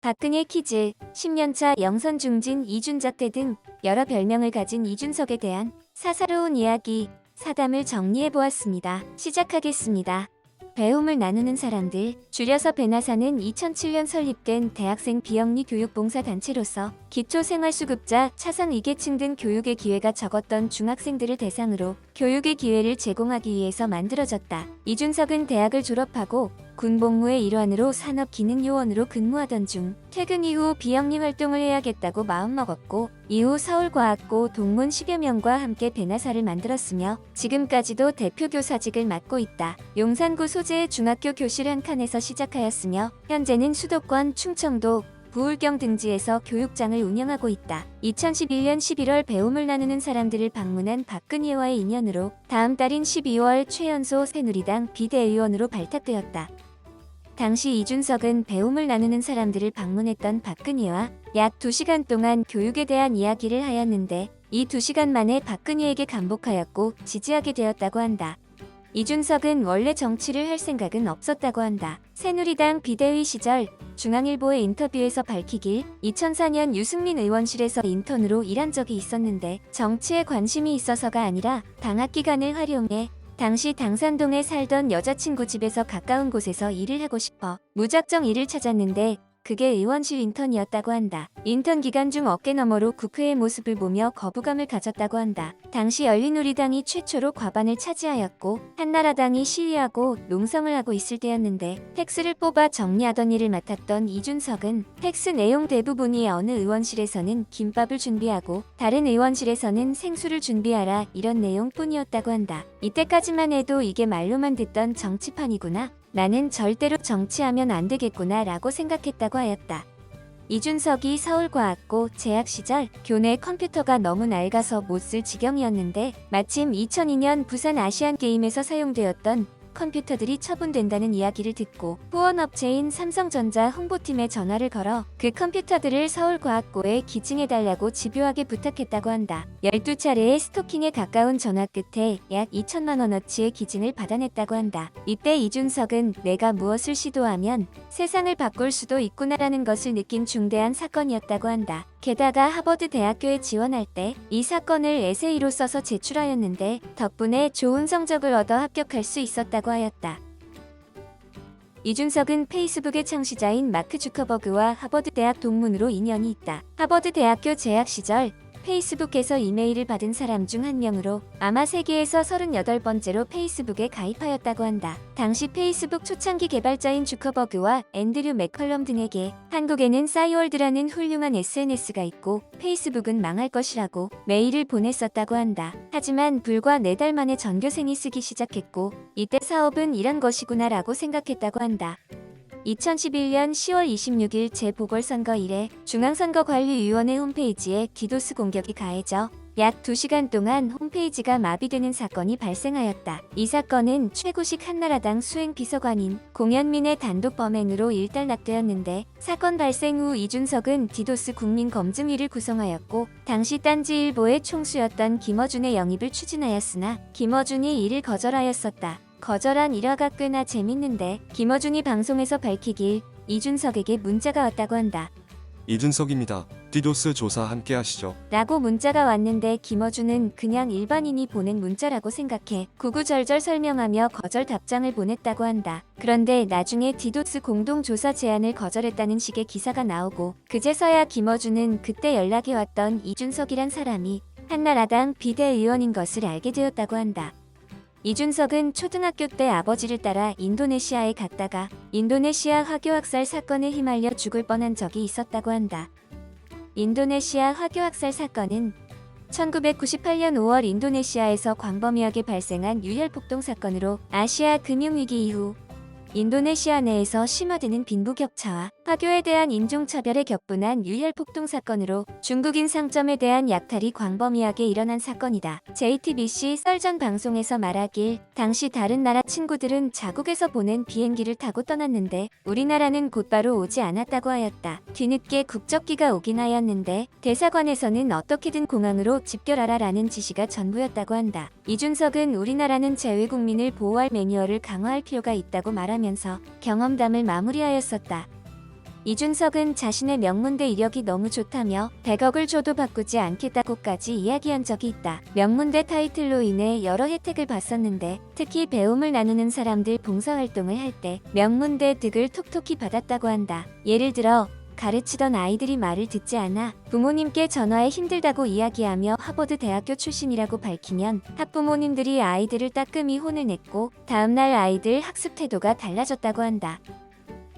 박근혜 퀴즈, 10년차 영선 중진 이준작대 등 여러 별명을 가진 이준석에 대한 사사로운 이야기, 사담을 정리해보았습니다. 시작하겠습니다. 배움을 나누는 사람들, 줄여서 배나사는 2007년 설립된 대학생 비영리 교육봉사단체로서 기초생활수급자, 차상 위계층 등 교육의 기회가 적었던 중학생들을 대상으로 교육의 기회를 제공하기 위해서 만들어졌다. 이준석은 대학을 졸업하고 군복무의 일환으로 산업기능요원으로 근무하던 중 퇴근 이후 비영리 활동을 해야겠다고 마음먹었고 이후 서울과학고 동문 10여 명과 함께 배나사를 만들었으며 지금까지도 대표 교사직을 맡고 있다. 용산구 소재의 중학교 교실 한 칸에서 시작하였으며 현재는 수도권, 충청도, 부울경 등지에서 교육장을 운영하고 있다. 2011년 11월 배움을 나누는 사람들을 방문한 박근혜와의 인연으로 다음 달인 12월 최연소 새누리당 비대의원으로 발탁되었다. 당시 이준석은 배움을 나누는 사람들을 방문했던 박근혜와 약 2시간 동안 교육에 대한 이야기를 하였는데 이 2시간 만에 박근혜에게 감복하였고 지지하게 되었다고 한다. 이준석은 원래 정치를 할 생각은 없었다고 한다. 새누리당 비대위 시절 중앙일보의 인터뷰에서 밝히길 2004년 유승민 의원실에서 인턴으로 일한 적이 있었는데 정치에 관심이 있어서가 아니라 방학 기간을 활용해 당시 당산동에 살던 여자친구 집에서 가까운 곳에서 일을 하고 싶어 무작정 일을 찾았는데 그게 의원실 인턴이었다고 한다. 인턴 기간 중 어깨너머로 국회의 모습을 보며 거부감을 가졌다고 한다. 당시 열린우리당이 최초로 과반을 차지하였고 한나라당이 시위하고 농성을 하고 있을 때였는데 팩스를 뽑아 정리하던 일을 맡았던 이준석은 팩스 내용 대부분이 어느 의원실에서는 김밥을 준비하고 다른 의원실에서는 생수를 준비하라 이런 내용뿐이었다고 한다. 이때까지만 해도 이게 말로만 듣던 정치판이구나. 나는 절대로 정치하면 안 되겠구나 라고 생각했다고 하였다. 이준석이 서울과학고 재학 시절 교내 컴퓨터가 너무 낡아서 못 쓸 지경이었는데 마침 2002년 부산 아시안게임에서 사용되었던 컴퓨터들이 처분된다는 이야기를 듣고 후원업체인 삼성전자 홍보팀에 전화를 걸어 그 컴퓨터들을 서울과학고에 기증해달라고 집요하게 부탁했다고 한다. 12차례의 스토킹에 가까운 전화 끝에 약 2천만 원어치의 기증을 받아냈다고 한다. 이때 이준석은 내가 무엇을 시도하면 세상을 바꿀 수도 있구나라는 것을 느낀 중대한 사건이었다고 한다. 게다가 하버드 대학교에 지원할 때 이 사건을 에세이로 써서 제출하였는데 덕분에 좋은 성적을 얻어 합격할 수 있었다고 하였다. 이준석은 페이스북의 창시자인 마크 주커버그와 하버드 대학 동문으로 인연이 있다. 하버드 대학교 재학 시절 페이스북에서 이메일을 받은 사람 중 한 명으로 아마 세계에서 38번째로 페이스북에 가입하였다고 한다. 당시 페이스북 초창기 개발자인 주커버그와 앤드류 맥컬럼 등에게 한국에는 싸이월드라는 훌륭한 SNS가 있고 페이스북은 망할 것이라고 메일을 보냈었다고 한다. 하지만 불과 4달 만에 전교생이 쓰기 시작했고 이때 사업은 이런 것이구나 라고 생각했다고 한다. 2011년 10월 26일 재보궐선거 이래 중앙선거관리위원회 홈페이지에 디도스 공격이 가해져 약 2시간 동안 홈페이지가 마비되는 사건이 발생하였다. 이 사건은 최구식 한나라당 수행비서관인 공현민의 단독 범행으로 일단락되었는데 사건 발생 후 이준석은 디도스 국민검증위를 구성하였고 당시 딴지일보의 총수였던 김어준의 영입을 추진하였으나 김어준이 이를 거절하였었다. 거절한 일화가 꽤나 재밌는데 김어준이 방송에서 밝히길 이준석에게 문자가 왔다고 한다. 이준석입니다. 디도스 조사 함께 하시죠. 라고 문자가 왔는데 김어준은 그냥 일반인이 보낸 문자라고 생각해 구구절절 설명하며 거절 답장을 보냈다고 한다. 그런데 나중에 디도스 공동조사 제안을 거절했다는 식의 기사가 나오고 그제서야 김어준은 그때 연락이 왔던 이준석이란 사람이 한나라당 비대의원인 것을 알게 되었다고 한다. 이준석은 초등학교 때 아버지를 따라 인도네시아에 갔다가 인도네시아 화교학살 사건에 휘말려 죽을 뻔한 적이 있었다고 한다. 인도네시아 화교학살 사건은 1998년 5월 인도네시아에서 광범위하게 발생한 유혈폭동 사건으로 아시아 금융위기 이후 인도네시아 내에서 심화되는 빈부격차와 화교에 대한 인종차별에 격분한 유혈폭동 사건으로 중국인 상점에 대한 약탈이 광범위하게 일어난 사건이다. JTBC 썰전 방송에서 말하길 당시 다른 나라 친구들은 자국에서 보낸 비행기를 타고 떠났는데 우리나라는 곧바로 오지 않았다고 하였다. 뒤늦게 국적기가 오긴 하였는데 대사관에서는 어떻게든 공항으로 집결하라라는 지시가 전부였다고 한다. 이준석은 우리나라는 재외국민을 보호할 매뉴얼을 강화할 필요가 있다고 말하면서 경험담을 마무리하였었다. 이준석은 자신의 명문대 이력이 너무 좋다며 100억을 줘도 바꾸지 않겠다고까지 이야기한 적이 있다. 명문대 타이틀로 인해 여러 혜택을 봤었는데 특히 배움을 나누는 사람들 봉사활동을 할 때 명문대 득을 톡톡히 받았다고 한다. 예를 들어 가르치던 아이들이 말을 듣지 않아 부모님께 전화에 힘들다고 이야기하며 하버드 대학교 출신이라고 밝히면 학부모님들이 아이들을 따끔히 혼을 냈고 다음날 아이들 학습 태도가 달라졌다고 한다.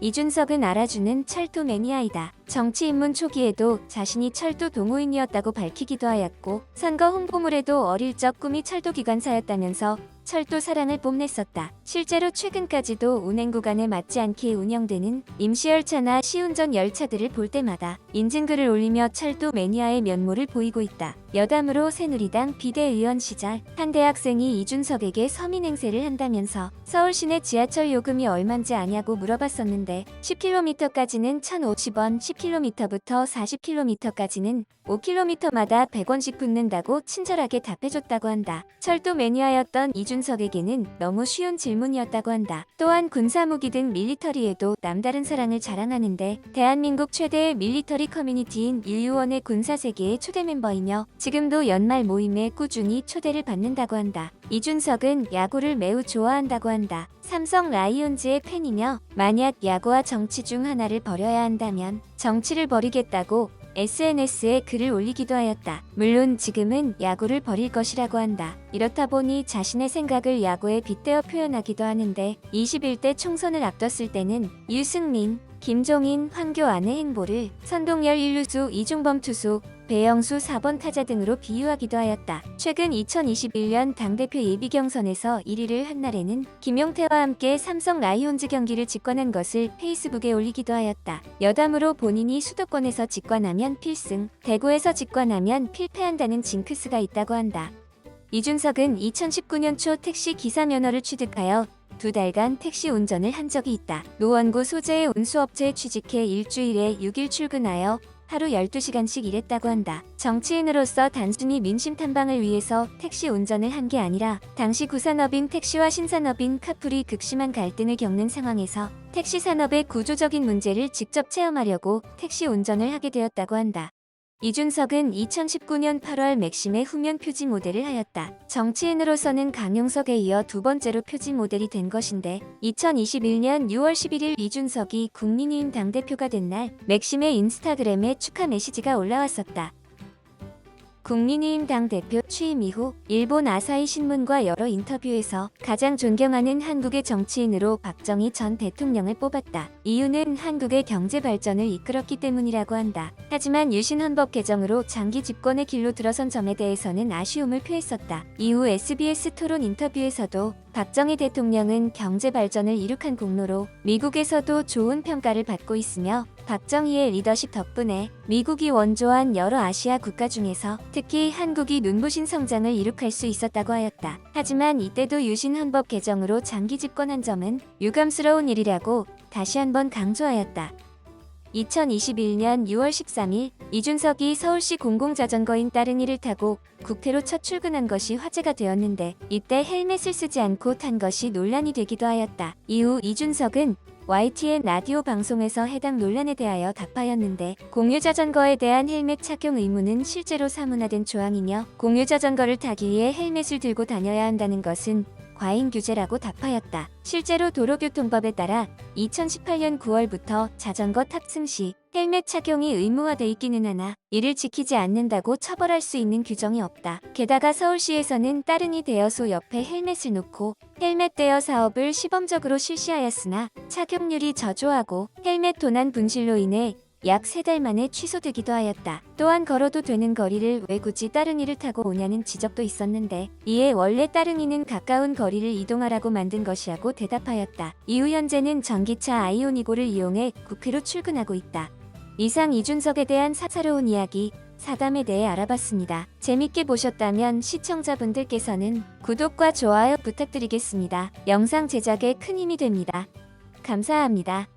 이준석은 알아주는 철도 매니아이다. 정치 입문 초기에도 자신이 철도 동호인이었다고 밝히기도 하였고 선거 홍보물에도 어릴 적 꿈이 철도 기관사였다면서 철도 사랑을 뽐냈었다. 실제로 최근까지도 운행 구간에 맞지 않게 운영되는 임시열차나 시운전 열차들을 볼 때마다 인증글을 올리며 철도 매니아의 면모를 보이고 있다. 여담으로 새누리당 비대위원 시절 한 대학생이 이준석에게 서민 행세를 한다면서 서울 시내 지하철 요금이 얼만지 아냐고 물어봤었는데 10km까지는 1,050원, 10km부터 40km까지는 5km마다 100원씩 붙는다고 친절하게 답해줬다고 한다. 철도 매니아였던 이준석에게는 너무 쉬운 질문이었다고 한다. 또한 군사무기 등 밀리터리에도 남다른 사랑을 자랑하는데 대한민국 최대의 밀리터리 커뮤니티인 인류원의 군사세계의 초대 멤버이며 지금도 연말 모임에 꾸준히 초대를 받는다고 한다. 이준석은 야구를 매우 좋아한다고 한다. 삼성 라이온즈의 팬이며 만약 야구와 정치 중 하나를 버려야 한다면 정치를 버리겠다고 SNS에 글을 올리기도 하였다. 물론 지금은 야구를 버릴 것이라고 한다. 이렇다 보니 자신의 생각을 야구에 빗대어 표현하기도 하는데 21대 총선을 앞뒀을 때는 유승민, 김종인, 황교안의 행보를 선동열 1루수, 이중범 투수, 배영수 4번 타자 등으로 비유하기도 하였다. 최근 2021년 당대표 예비경선에서 1위를 한 날에는 김용태와 함께 삼성 라이온즈 경기를 직관한 것을 페이스북에 올리기도 하였다. 여담으로 본인이 수도권에서 직관하면 필승, 대구에서 직관하면 필패한다는 징크스가 있다고 한다. 이준석은 2019년 초 택시 기사 면허를 취득하여 2달간 택시 운전을 한 적이 있다. 노원구 소재의 운수업체에 취직해 일주일에 6일 출근하여 하루 12시간씩 일했다고 한다. 정치인으로서 단순히 민심 탐방을 위해서 택시 운전을 한 게 아니라 당시 구산업인 택시와 신산업인 카풀이 극심한 갈등을 겪는 상황에서 택시 산업의 구조적인 문제를 직접 체험하려고 택시 운전을 하게 되었다고 한다. 이준석은 2019년 8월 맥심의 후면 표지 모델을 하였다. 정치인으로서는 강용석에 이어 두 번째로 표지 모델이 된 것인데 2021년 6월 11일 이준석이 국민의힘 당대표가 된 날 맥심의 인스타그램에 축하 메시지가 올라왔었다. 국민의힘 당대표 취임 이후 일본 아사히 신문과 여러 인터뷰에서 가장 존경하는 한국의 정치인으로 박정희 전 대통령을 뽑았다. 이유는 한국의 경제 발전을 이끌었기 때문이라고 한다. 하지만 유신 헌법 개정으로 장기 집권의 길로 들어선 점에 대해서는 아쉬움을 표했었다. 이후 SBS 토론 인터뷰에서도 박정희 대통령은 경제 발전을 이룩한 공로로 미국에서도 좋은 평가를 받고 있으며 박정희의 리더십 덕분에 미국이 원조한 여러 아시아 국가 중에서 특히 한국이 눈부신 성장을 이룩할 수 있었다고 하였다. 하지만 이때도 유신 헌법 개정으로 장기 집권한 점은 유감스러운 일이라고 다시 한번 강조하였다. 2021년 6월 13일 이준석이 서울시 공공자전거인 따릉이를 타고 국회로 첫 출근한 것이 화제가 되었는데 이때 헬멧을 쓰지 않고 탄 것이 논란이 되기도 하였다. 이후 이준석은 YTN 라디오 방송에서 해당 논란에 대하여 답하였는데 공유자전거에 대한 헬멧 착용 의무는 실제로 사문화된 조항이며 공유자전거를 타기 위해 헬멧을 들고 다녀야 한다는 것은 과잉 규제라고 답하였다. 실제로 도로교통법에 따라 2018년 9월부터 자전거 탑승 시 헬멧 착용이 의무화돼 있기는 하나 이를 지키지 않는다고 처벌할 수 있는 규정이 없다. 게다가 서울시에서는 따릉이 대여소 옆에 헬멧을 놓고 헬멧 대여 사업을 시범적으로 실시하였으나 착용률이 저조하고 헬멧 도난 분실로 인해 약 3달 만에 취소되기도 하였다. 또한 걸어도 되는 거리를 왜 굳이 따릉이를 타고 오냐는 지적도 있었는데 이에 원래 따릉이는 가까운 거리를 이동하라고 만든 것이라고 대답하였다. 이후 현재는 전기차 아이오니고를 이용해 국회로 출근하고 있다. 이상 이준석에 대한 사사로운 이야기, 사담에 대해 알아봤습니다. 재밌게 보셨다면 시청자분들께서는 구독과 좋아요 부탁드리겠습니다. 영상 제작에 큰 힘이 됩니다. 감사합니다.